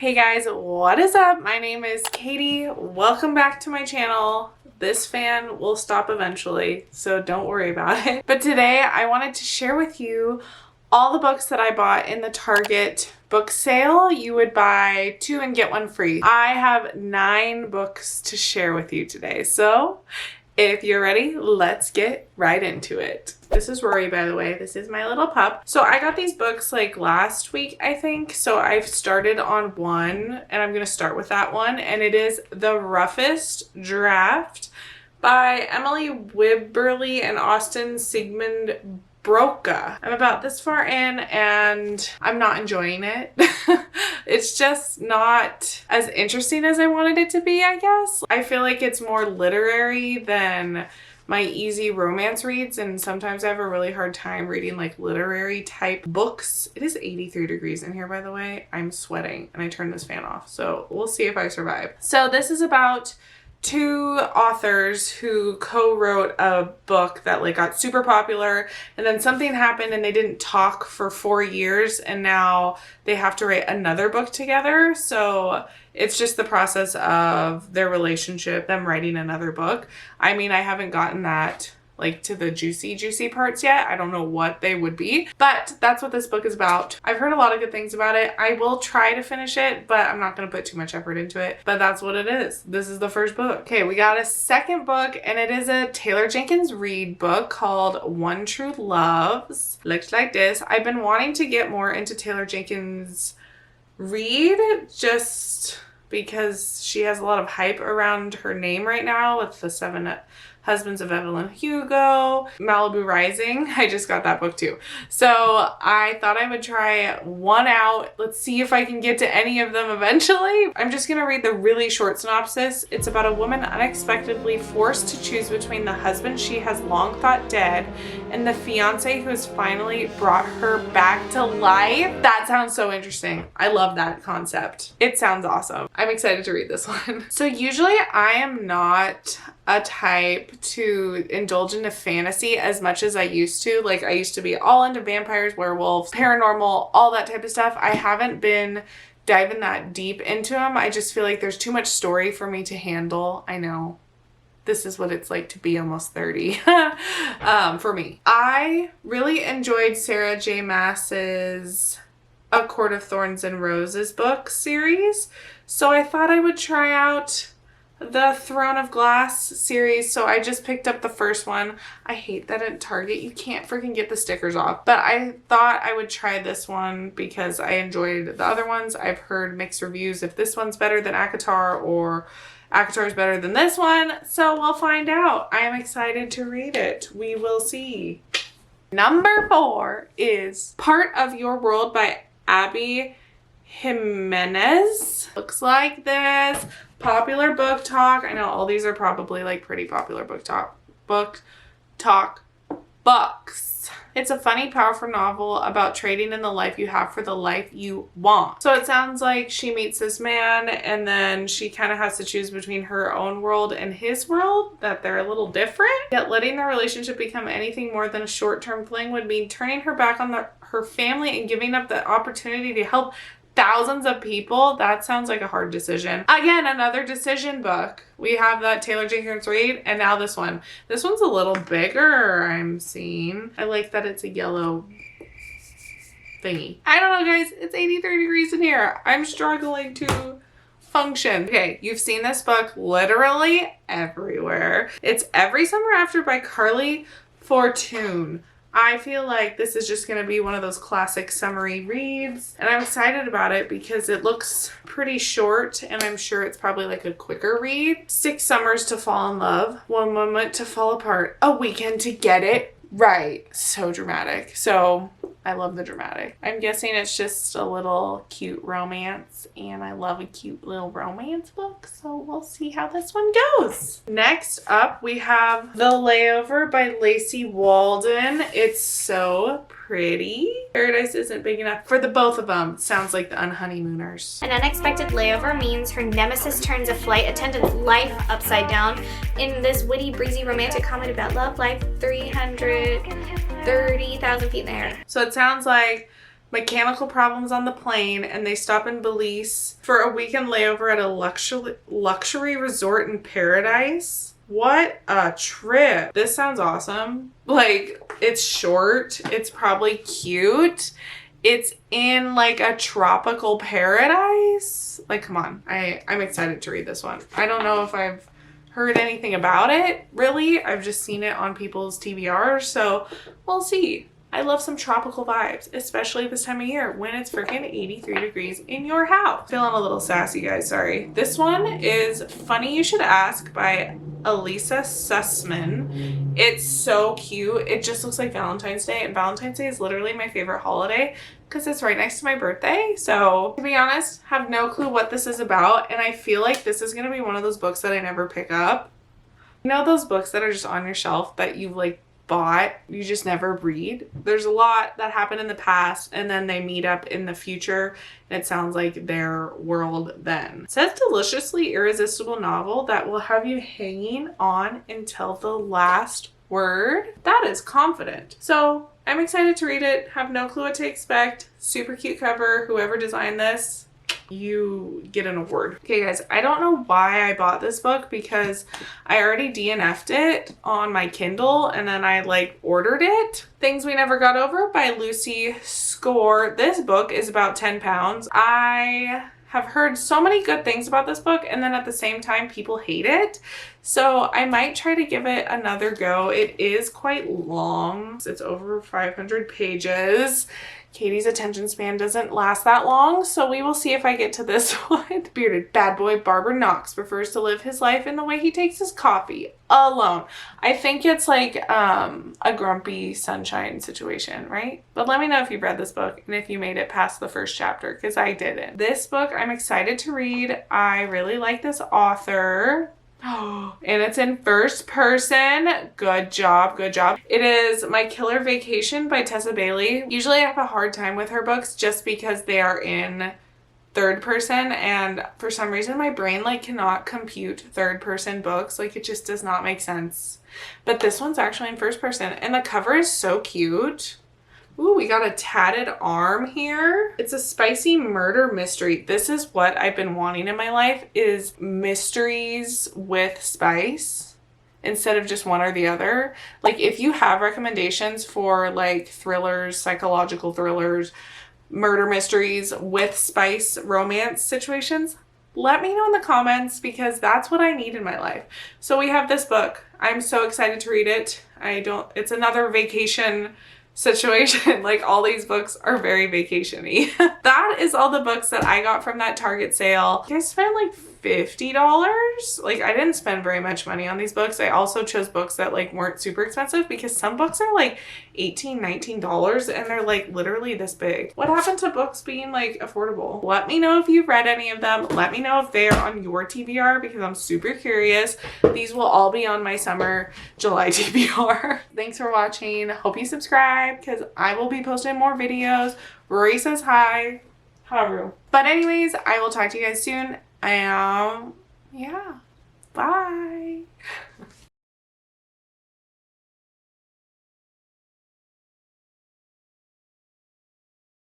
Hey guys, what is up? My name is Katie. Welcome back to my channel. This fan will stop eventually, so don't worry about it. But today I wanted to share with you all the books that I bought in the Target book sale. You would buy 2 and get 1 free. I have 9 books to share with you today, so if you're ready, let's get right into it. This is Rory, by the way. This is my little pup. So I got these books like last week, I think. So I've started on one and I'm going to start with that one. And it is The Roughest Draft by Emily Wibberley and Austin Sigmund Broca. I'm about this far in and I'm not enjoying it. It's just not as interesting as I wanted it to be, I guess. I feel like it's more literary than my easy romance reads, and sometimes I have a really hard time reading like literary type books. It is 83 degrees in here, by the way. I'm sweating and I turned this fan off, so we'll see if I survive. So this is about 2 authors who co-wrote a book that like got super popular, and then something happened and they didn't talk for 4 years, and now they have to write another book together. So it's just the process of their relationship, them writing another book. I mean, I haven't gotten that like to the juicy parts yet. I don't know what they would be, but that's what this book is about. I've heard a lot of good things about it. I will try to finish it, but I'm not going to put too much effort into it. But that's what it is. This is the first book. Okay, we got a second book, and it is a Taylor Jenkins Reid book called One True Loves. Looks like this. I've been wanting to get more into Taylor Jenkins Reid just because she has a lot of hype around her name right now with the 7 Husbands of Evelyn Hugo, Malibu Rising. I just got that book too. So I thought I would try one out. Let's see if I can get to any of them eventually. I'm just going to read the really short synopsis. It's about a woman unexpectedly forced to choose between the husband she has long thought dead and the fiance who has finally brought her back to life. That sounds so interesting. I love that concept. It sounds awesome. I'm excited to read this one. So usually I am not a type to indulge into fantasy as much as I used to. Like I used to be all into vampires, werewolves, paranormal, all that type of stuff. I haven't been diving that deep into them. I just feel like there's too much story for me to handle. I know this is what it's like to be almost 30 for me. I really enjoyed Sarah J. Maas's A Court of Thorns and Roses book series. So I thought I would try out the Throne of Glass series. So I just picked up the first one. I hate that at Target you can't freaking get the stickers off, but I thought I would try this one because I enjoyed the other ones. I've heard mixed reviews if this one's better than ACOTAR or ACOTAR is better than this one, so we'll find out. I am excited to read it. We will see. Number 4 is Part of Your World by Abby Jimenez. Looks like this. Popular Book Talk. I know all these are probably like pretty popular book talk books. It's a funny, powerful novel about trading in the life you have for the life you want. So it sounds like she meets this man and then she kind of has to choose between her own world and his world, that they're a little different. Yet letting their relationship become anything more than a short-term fling would mean turning her back on her family and giving up the opportunity to help thousands of people. That sounds like a hard decision. Again, another decision book. We have that Taylor Jenkins Reid, and now this one. This one's a little bigger, I'm seeing. I like that it's a yellow thingy. I don't know, guys. It's 83 degrees in here. I'm struggling to function. Okay, you've seen this book literally everywhere. It's Every Summer After by Carly Fortune. I feel like this is just going to be one of those classic summery reads, and I'm excited about it because it looks pretty short, and I'm sure it's probably like a quicker read. 6 summers to fall in love, 1 moment to fall apart, a weekend to get it right. So dramatic. So I love the dramatic. I'm guessing it's just a little cute romance, and I love a cute little romance book, so we'll see how this one goes. Next up, we have The Layover by Lacey Walden. It's so pretty. Paradise isn't big enough for the both of them. Sounds like the Unhoneymooners. An unexpected layover means her nemesis turns a flight attendant's life upside down in this witty, breezy, romantic comedy about love, life, 330,000 feet in the air. So it sounds like mechanical problems on the plane, and they stop in Belize for a weekend layover at a luxury resort in paradise. What a trip. This sounds awesome. Like, it's short. It's probably cute. It's in like a tropical paradise. Like, come on. I'm excited to read this one. I don't know if I've heard anything about it, really. I've just seen it on people's TBR, so we'll see. I love some tropical vibes, especially this time of year when it's freaking 83 degrees in your house. Feeling a little sassy, guys, sorry. This one is Funny You Should Ask by Elisa Sussman. It's so cute. It just looks like Valentine's Day, and Valentine's Day is literally my favorite holiday because it's right next to my birthday. So to be honest, have no clue what this is about, and I feel like this is gonna be one of those books that I never pick up. You know those books that are just on your shelf that you've like bought, you just never read? There's a lot that happened in the past and then they meet up in the future, and it sounds like their world then. It says deliciously irresistible novel that will have you hanging on until the last word. That is confident. So I'm excited to read it. Have no clue what to expect. Super cute cover. Whoever designed this, you get an award. Okay guys, I don't know why I bought this book because I already DNF'd it on my Kindle and then I like ordered it. Things We Never Got Over by Lucy Score. This book is about 10 pounds. I have heard so many good things about this book, and then at the same time people hate it. So I might try to give it another go. It is quite long. It's over 500 pages. Katie's attention span doesn't last that long, so we will see if I get to this one. Bearded bad boy Barber Knox prefers to live his life in the way he takes his coffee, alone. I think it's like a Grumpy Sunshine situation, right? But let me know if you've read this book and if you made it past the first chapter, because I didn't. This book I'm excited to read. I really like this author. Oh, and it's in first person. Good job, good job. It is My Killer Vacation by Tessa Bailey. Usually I have a hard time with her books just because they are in third person, and for some reason my brain like cannot compute third person books. Like, it just does not make sense. But this one's actually in first person, and the cover is so cute. Ooh, we got a tatted arm here. It's a spicy murder mystery. This is what I've been wanting in my life, is mysteries with spice instead of just one or the other. Like, if you have recommendations for like thrillers, psychological thrillers, murder mysteries with spice romance situations, let me know in the comments, because that's what I need in my life. So we have this book. I'm so excited to read it. It's another vacation situation. Like, all these books are very vacation-y. That is all the books that I got from that Target sale. I spent like $50. Like, I didn't spend very much money on these books. I also chose books that like weren't super expensive, because some books are like $18, $19 and they're like literally this big. What happened to books being like affordable? Let me know if you've read any of them. Let me know if they're on your TBR, because I'm super curious. These will all be on my summer July TBR. Thanks for watching. Hope you subscribe, because I will be posting more videos. Rory says hi. Haru. But anyways, I will talk to you guys soon. Yeah. Bye.